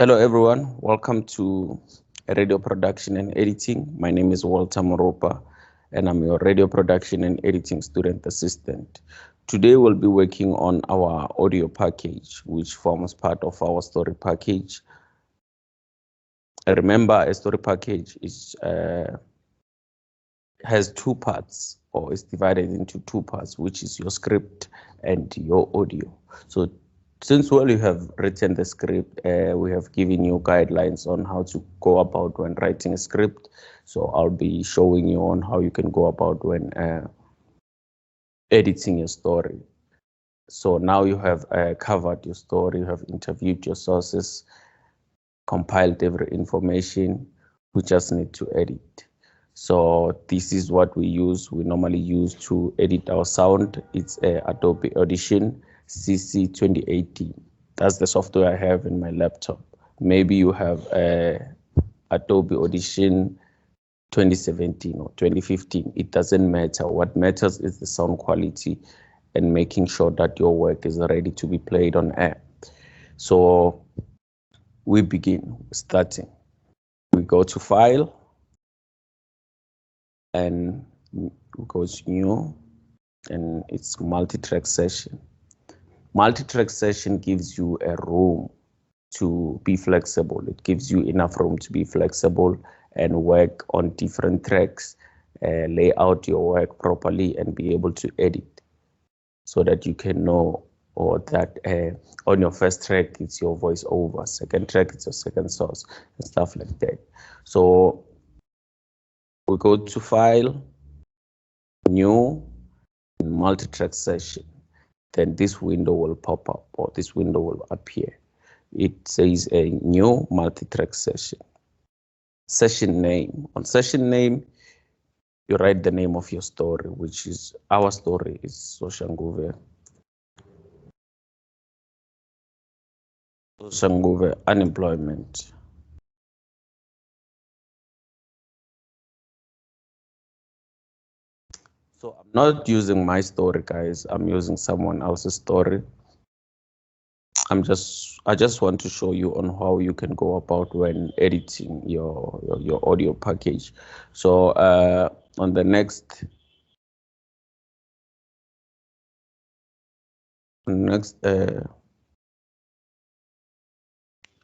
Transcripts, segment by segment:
Hello everyone, welcome to Radio Production and Editing. My name is Walter Moropa and I'm your Radio Production and Editing Student Assistant. Today we'll be working on our audio package, which forms part of our story package. Remember, a story package has two parts, or is divided into two parts, which is your script and your audio. So since you have written the script, we have given you guidelines on how to go about when writing a script. So I'll be showing you on how you can go about when editing your story. So now you have covered your story, you have interviewed your sources, compiled every information. We just need to edit. So this is what we use. We normally use to edit our sound. It's Adobe Audition CC 2018. That's the software I have in my laptop. Maybe you have Adobe Audition 2017 or 2015. It doesn't matter. What matters is the sound quality and making sure that your work is ready to be played on air. So we begin starting. We go to File and we go to New, and it's Multitrack Session. Multitrack Session gives you a room to be flexible. It gives you enough room to be flexible and work on different tracks, lay out your work properly and be able to edit so that you can know, or that on your first track it's your voiceover, second track it's your second source and stuff like that. So we go to File, New, and Multitrack Session. Then this window will pop up, or this window will appear. It says a new multi-track session. Session name. On session name, you write the name of your story, which is, our story is Soshanguve unemployment. So I'm not using my story, guys. I'm using someone else's story. I just want to show you on how you can go about when editing your audio package. So on the next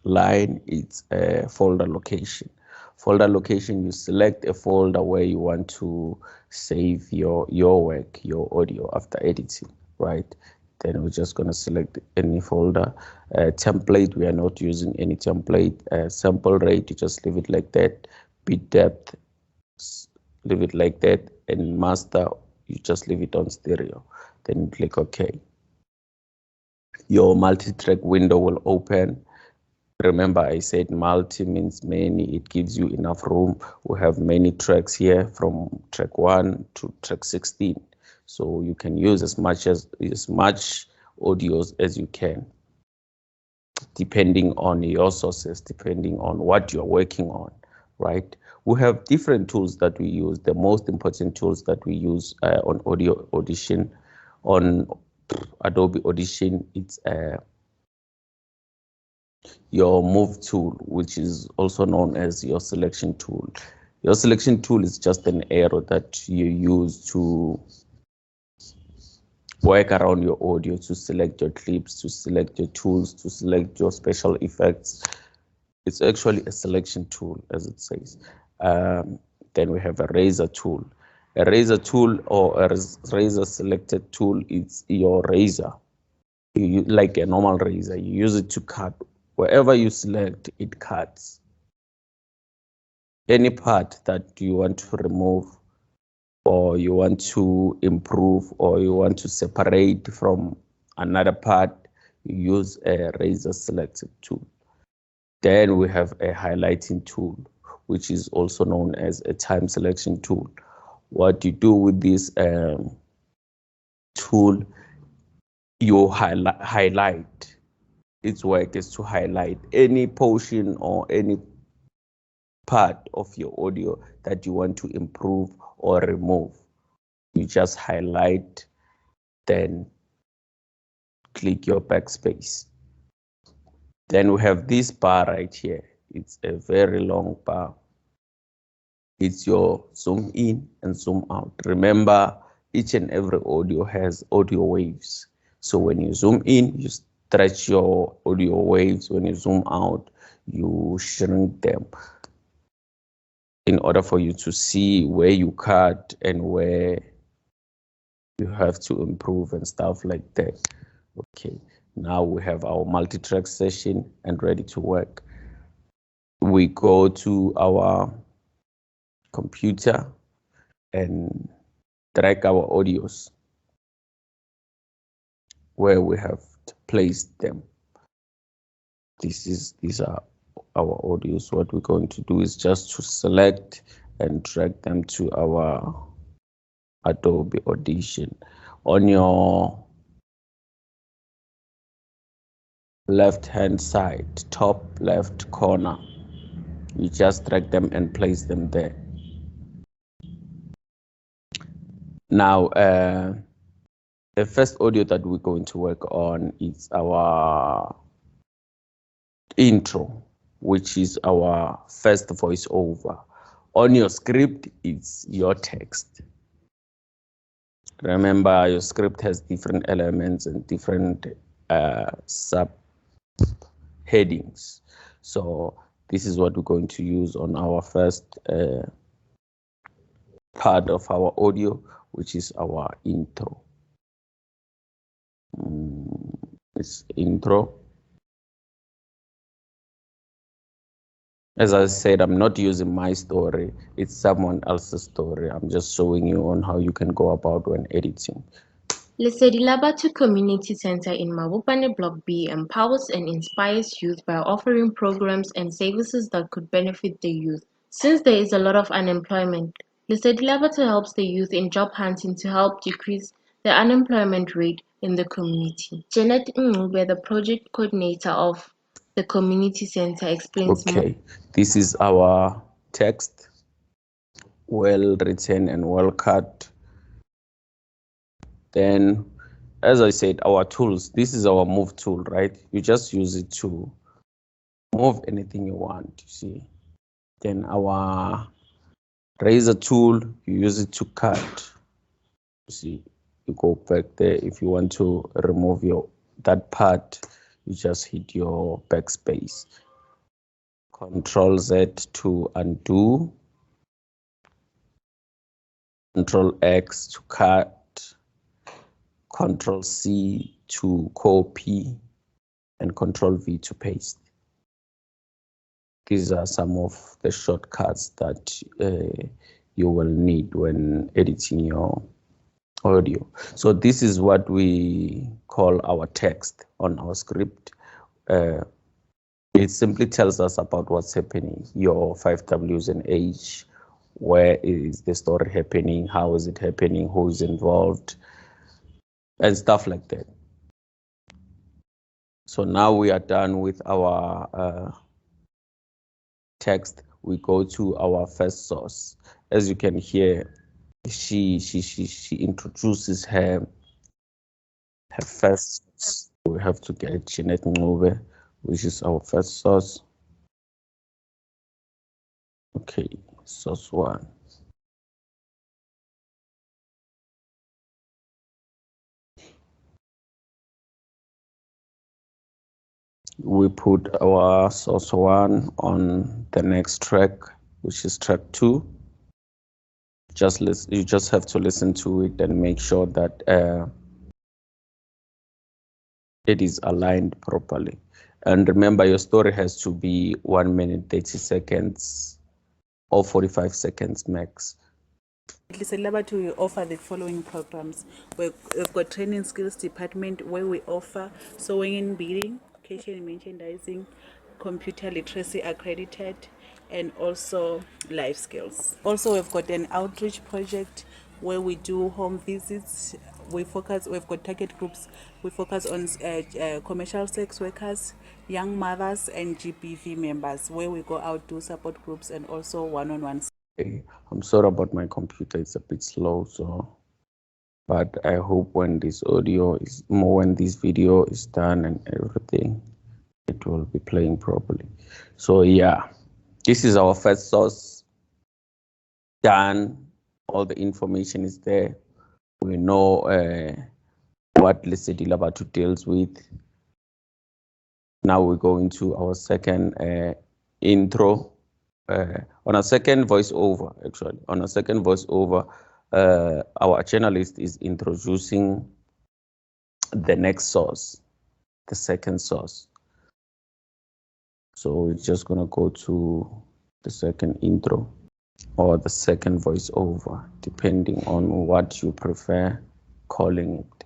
line, it's a folder location. Folder location, you select a folder where you want to save your work, your audio after editing, right? Then we're just going to select any folder. Template, we are not using any template. Sample rate, you just leave it like that. Bit depth, leave it like that. And master, you just leave it on stereo. Then you click OK. Your multi-track window will open. Remember, I said multi means many. It gives you enough room. We have many tracks here from track 1 to track 16. So you can use as much audios as you can, depending on your sources, depending on what you're working on, right? We have different tools that we use. The most important tools that we use on Audition, on Adobe Audition, it's your move tool, which is also known as your selection tool. Your selection tool is just an arrow that you use to work around your audio, to select your clips, to select your tools, to select your special effects. It's actually a selection tool, as it says. Then we have a razor tool. A razor tool, or a razor selected tool, it's your razor. You like a normal razor, you use it to cut. Wherever you select, it cuts. Any part that you want to remove, or you want to improve, or you want to separate from another part, you use a razor selected tool. Then we have a highlighting tool, which is also known as a time selection tool. What you do with this tool, you highlight. Its work is to highlight any portion or any part of your audio that you want to improve or remove. You just highlight, then click your backspace. Then we have this bar right here. It's a very long bar. It's your zoom in and zoom out. Remember, each and every audio has audio waves. So when you zoom in, you stretch your audio waves. When you zoom out, you shrink them in order for you to see where you cut and where you have to improve and stuff like that. Okay, now we have our multi-track session and ready to work. We go to our computer and drag our audios where we have placed them. These are our audios. What we're going to do is just to select and drag them to our Adobe Audition. On your left hand side, top left corner, you just drag them and place them there. Now, the first audio that we're going to work on is our intro, which is our first voiceover. On your script, it's your text. Remember, your script has different elements and different sub headings. So this is what we're going to use on our first part of our audio, which is our intro. It's intro. As I said, I'm not using my story. It's someone else's story. I'm just showing you on how you can go about when editing. Lesedi Labatu Community Center in Mabopane Block B empowers and inspires youth by offering programs and services that could benefit the youth. Since there is a lot of unemployment, Lesedi Labatu helps the youth in job hunting to help decrease the unemployment rate in the community. Janet Ngube, the project coordinator of the community center, explains more. Okay, this is our text, well written and well cut. Then, as I said, our tools, this is our move tool, right? You just use it to move anything you want, you see. Then our razor tool, you use it to cut. You see, you go back there. If you want to remove that part, you just hit your backspace. Control Z to undo. Control X to cut. Control C to copy. And Control V to paste. These are some of the shortcuts that you will need when editing your audio. So this is what we call our text on our script. It simply tells us about what's happening, your 5Ws and age, where is the story happening, how is it happening, who's involved, and stuff like that. So now we are done with our text. We go to our first source. As you can hear, she introduces her first source. We have to get Jeanette Ngube, which is our first source. Okay, source one. We put our source one on the next track, which is track 2. You just have to listen to it and make sure that it is aligned properly. And remember, your story has to be 1 minute, 30 seconds or 45 seconds max. Lesedi Labatu, we offer the following programs. We've got training skills department where we offer sewing and beading, kitchen and merchandising, computer literacy accredited, and also life skills. Also, we've got an outreach project where we do home visits. We've got target groups. We focus on commercial sex workers, young mothers, and GBV members, where we go out to support groups and also one-on-one. I'm sorry about my computer, it's a bit slow, but I hope when this video is done and everything, it will be playing properly. So yeah, this is our first source. Done. All the information is there. We know what Lesedi Labatu deals with. Now we go into our second intro. On a second voiceover, actually, on a second voiceover, our journalist is introducing the next source, the second source. So we're just gonna go to the second intro or the second voiceover, depending on what you prefer calling it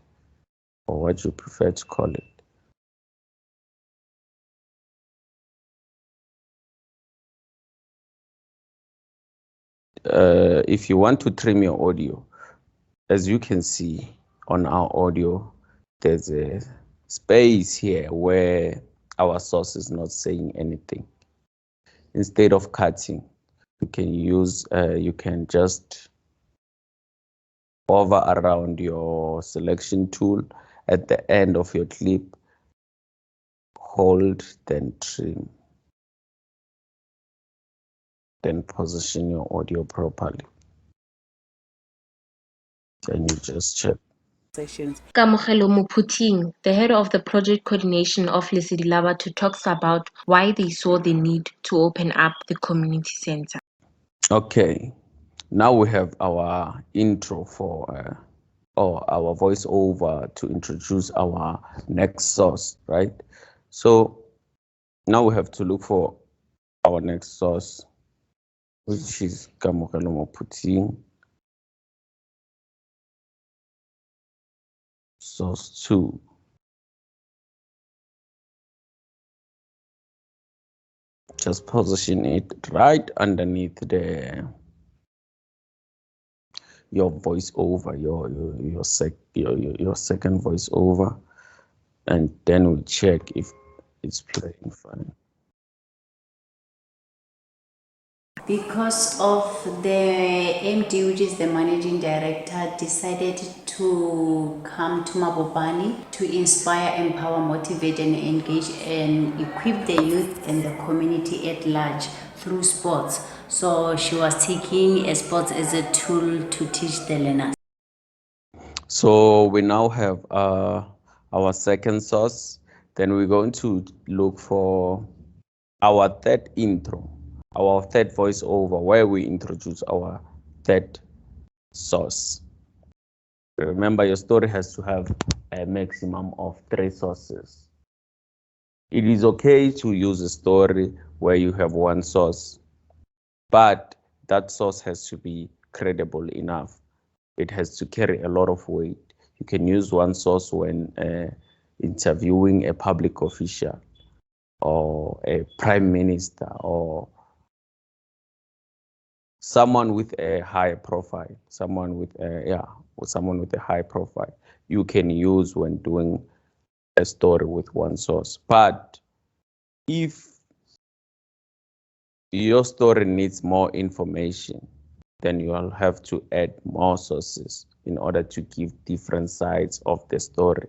or what you prefer to call it. If you want to trim your audio, as you can see on our audio, there's a space here where our source is not saying anything. Instead of cutting, you can just hover around your selection tool at the end of your clip, hold, then trim, then position your audio properly. Then you just check. Sessions. Kamogelo Mophuthing, the head of the project coordination of Lesedi Labatu, talks about why they saw the need to open up the community center. Okay, now we have our intro for or our voiceover to introduce our next source, right? So now we have to look for our next source, which is Kamogelo Mophuthing. Source 2. Just position it right underneath your voiceover, your second voiceover, and then we check if it's playing fine. Because of the MD, which is the managing director, decided to come to Mabopane to inspire, empower, motivate, and engage and equip the youth and the community at large through sports. So she was taking sports as a tool to teach the learners. So we now have our second source. Then we're going to look for our third intro, our third voiceover, where we introduce our third source. Remember, your story has to have a maximum of 3 sources. It is okay to use a story where you have one source, but that source has to be credible enough. It has to carry a lot of weight. You can use one source when interviewing a public official or a prime minister or someone with a high profile, someone with a high profile. You can use when doing a story with one source. But if your story needs more information, then you'll have to add more sources in order to give different sides of the story.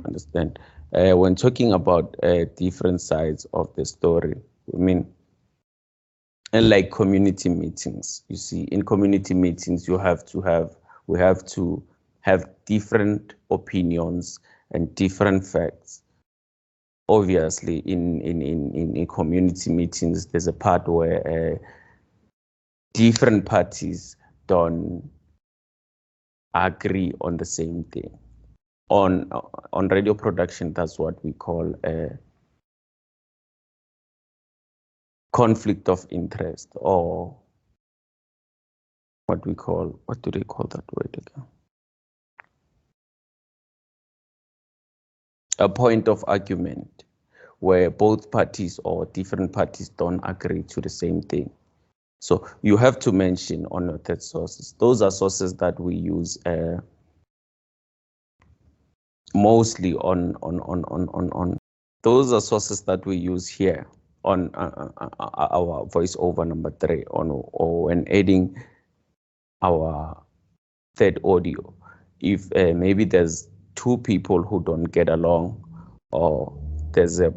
Understand? When talking about different sides of the story, I mean, and like community meetings, you see, in community meetings, we have to have different opinions and different facts. Obviously, in community meetings, there's a part where different parties don't agree on the same thing. On radio production, that's what we call a conflict of interest, or what do they call that word again? A point of argument where both parties or different parties don't agree to the same thing. So you have to mention on your third sources. Those are sources that we use mostly on. Those are sources that we use here on our voiceover number 3 or when adding our third audio. If maybe there's 2 people who don't get along, or there's a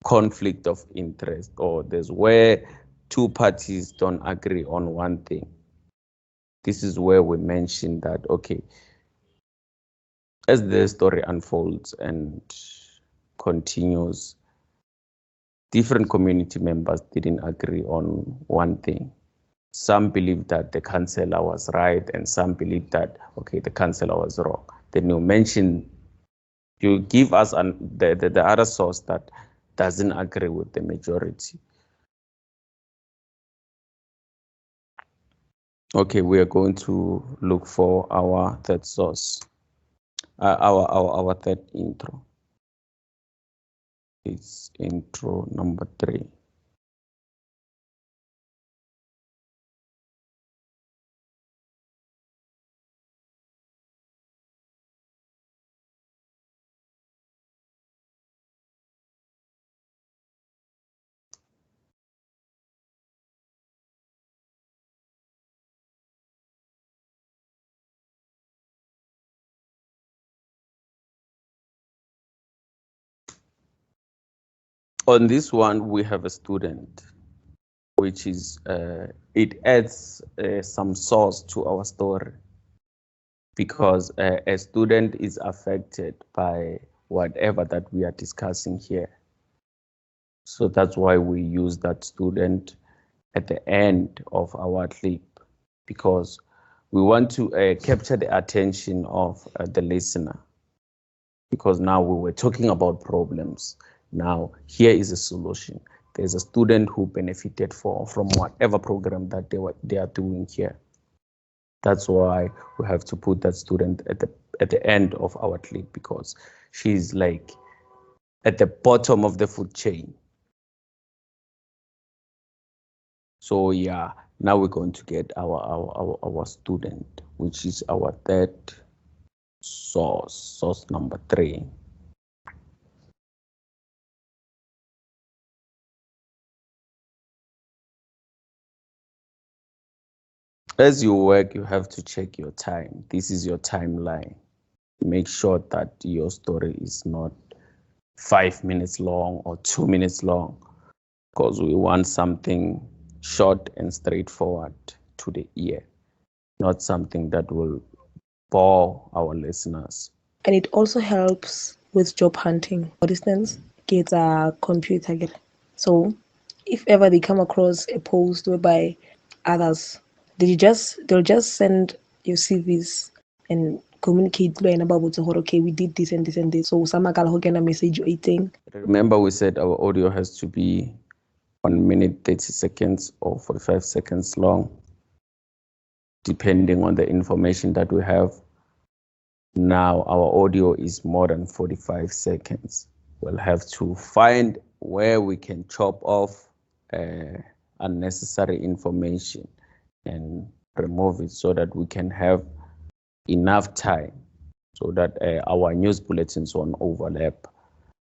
conflict of interest, or there's where two parties don't agree on one thing. This is where we mention that, okay, as the story unfolds and continues, different community members didn't agree on one thing. Some believe that the counselor was right, and some believe that, okay, the counselor was wrong. Then you give us the other source that doesn't agree with the majority. Okay, we are going to look for our third source, our third intro. It's intro number 3. On this one, we have a student, which is, it adds some source to our story, because a student is affected by whatever that we are discussing here. So that's why we use that student at the end of our clip, because we want to capture the attention of the listener. Because now we were talking about problems. Now here is a solution. There's a student who benefited from whatever program that they are doing here. That's why we have to put that student at the end of our clip, because she's like at the bottom of the food chain. So yeah, now we're going to get our student, which is our third source number 3. As you work, you have to check your time. This is your timeline. Make sure that your story is not 5 minutes long or 2 minutes long, because we want something short and straightforward to the ear, not something that will bore our listeners. And it also helps with job hunting. For instance, get a computer. So if ever they come across a post whereby others, they'll just send your CVs and communicate about, okay, we did this and this and this. So some a message waiting. Remember, we said our audio has to be 1 minute 30 seconds or 45 seconds long, depending on the information that we have. Now our audio is more than 45 seconds. We'll have to find where we can chop off unnecessary information and remove it, so that we can have enough time, so that our news bulletins won't overlap.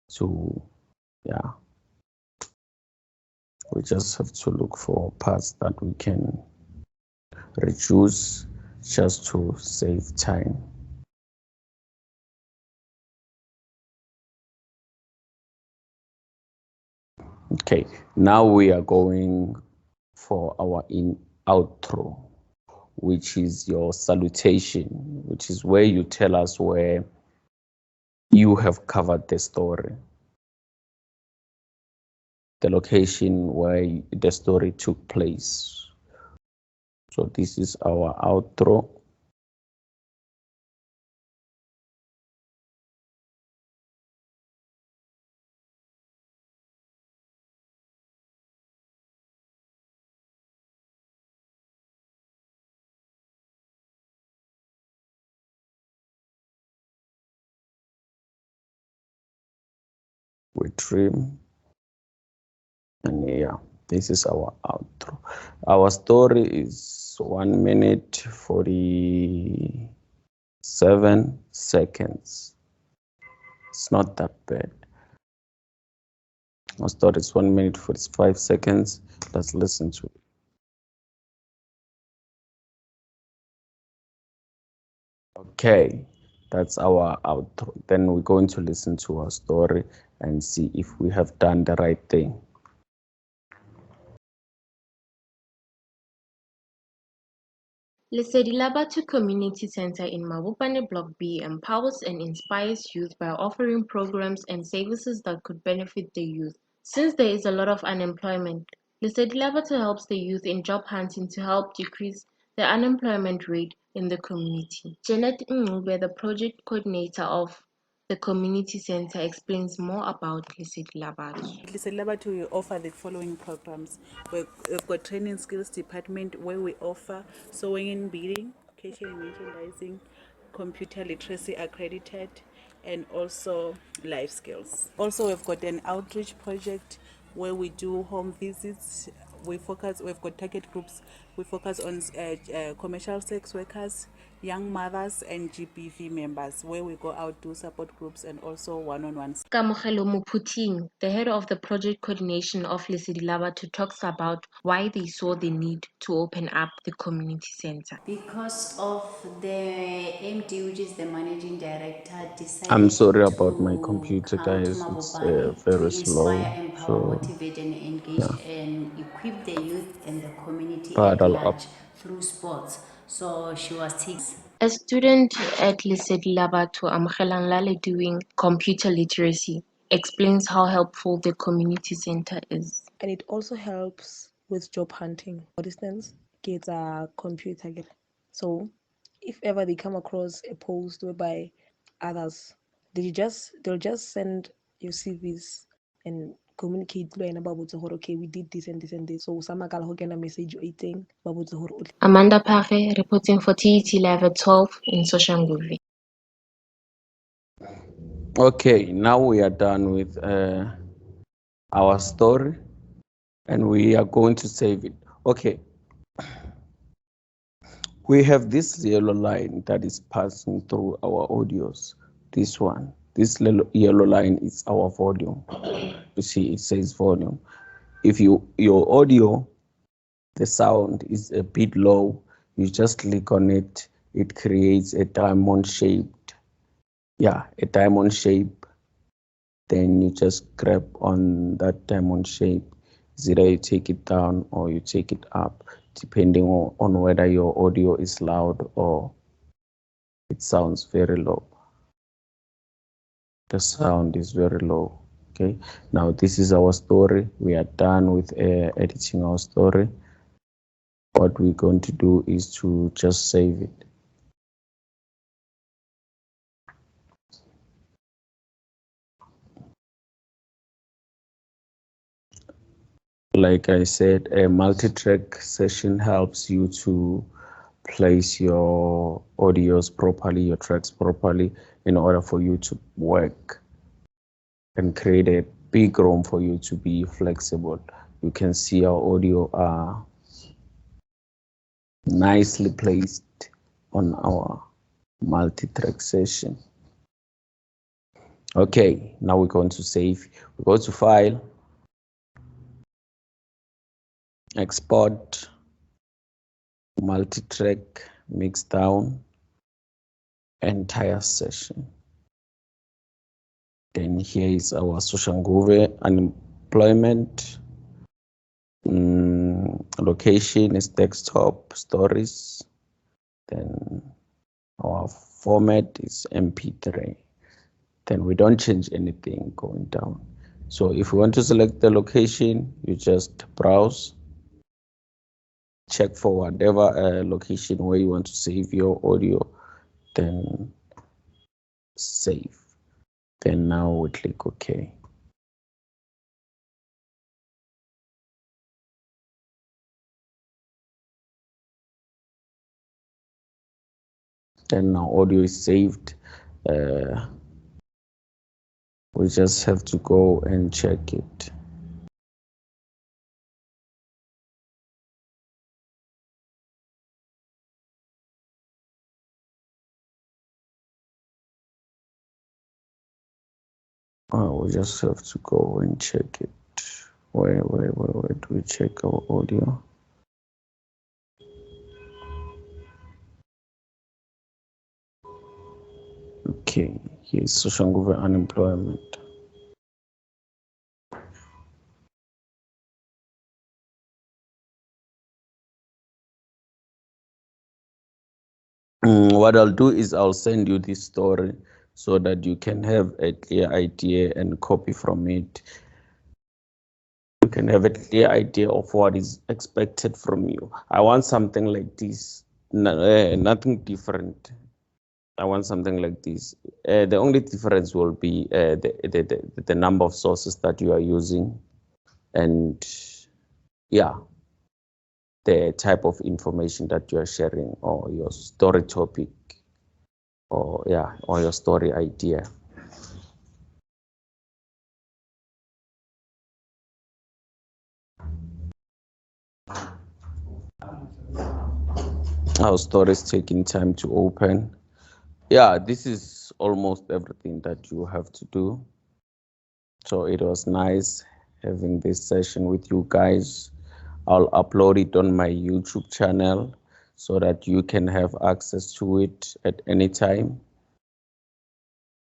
So yeah, we just have to look for parts that we can reduce just to save time. Okay, now we are going for our outro, which is your salutation, which is where you tell us where you have covered the story, the location where the story took place. So this is our outro. We trim, and yeah, this is our outro. Our story is 1 minute 47 seconds. It's not that bad. Our story is 1 minute 45 seconds. Let's listen to it. Okay, That's our outro. Then we're going to listen to our story and see if we have done the right thing. Lesedi la Batho Community Center in Mabopane Block B empowers and inspires youth by offering programs and services that could benefit the youth. Since there is a lot of unemployment, Lesedi la Batho helps the youth in job hunting to help decrease the unemployment rate in the community. Janet Ngube, the project coordinator of the community center, explains more about Lesedi la Batho. Lesedi la Batho, we offer the following programs. We've got training skills department where we offer sewing and beading, cashier and merchandising, computer literacy accredited, and also life skills. Also, we've got an outreach project where we do home visits. We've got target groups. We focus on commercial sex workers, young mothers, and GBV members, where we go out to support groups and also one-on-ones. Kamogelo Muphuthing, the head of the project coordination of Lesedi la Batho, talks about why they saw the need to open up the community center. Because of the MD, which is the managing director, decided I'm sorry about my to computer, come to guys. It's Mabopane to very inspire, slow. empower, So, motivate, and engage and equip the youth and the community but at I'll large through sports. So she was taking. A student at Lesedi la Batho, Amogelang Lale, doing computer literacy, explains how helpful the community center is. And it also helps with job hunting. For instance, kids are computer. So if ever they come across a post whereby others, they'll just send your CVs and communicate about okay, we did this and this and this. So some a message eating Amanda Pare, reporting for TET Live at 12 in Soshanguve. okay, now we are done with our story and we are going to save it. Okay. We have this yellow line that is passing through our audios. This one, this yellow line is our volume. You see, it says volume. If your audio, the sound is a bit low, you just click on it. It creates a diamond shaped, a diamond shape. Then you just grab on that diamond shape. It's either you take it down or you take it up, depending on whether your audio is loud or it sounds very low. The sound is very low. Okay, now this is our story. We are done with editing our story. What we're going to do is to just save it. Like I said, a multi-track session helps you to place your audios properly, your tracks properly, in order for you to work and create a big room for you to be flexible. You can see our audio are nicely placed on our multi-track session. Okay, now we're going to save. We go to File, Export, Multi-track, Mix Down, Entire session. Then here is our Soshanguve unemployment. Location is desktop stories. Then our format is MP3. Then we don't change anything going down. So if you want to select the location, you just browse, check for whatever location where you want to save your audio, then save. Then now we click OK. Then now audio is saved. We just have to go and check it. We just have to go and check it. Where do we check our audio? Okay, here's Soshanguve unemployment. What I'll do is I'll send you this story so that you can have a clear idea and copy from it. You can have a clear idea of what is expected from you. I want something like this, nothing different. I want something like this. The only difference will be the number of sources that you are using, and yeah, the type of information that you are sharing, or your story topic, or yeah, or your story idea. Our story is taking time to open. Yeah, this is almost everything that you have to do. So it was nice having this session with you guys. I'll upload it on my YouTube channel so that you can have access to it at any time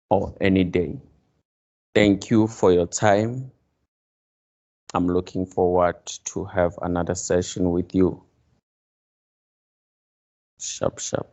or any day. Thank you for your time. I'm looking forward to have another session with you. Sharp, sharp.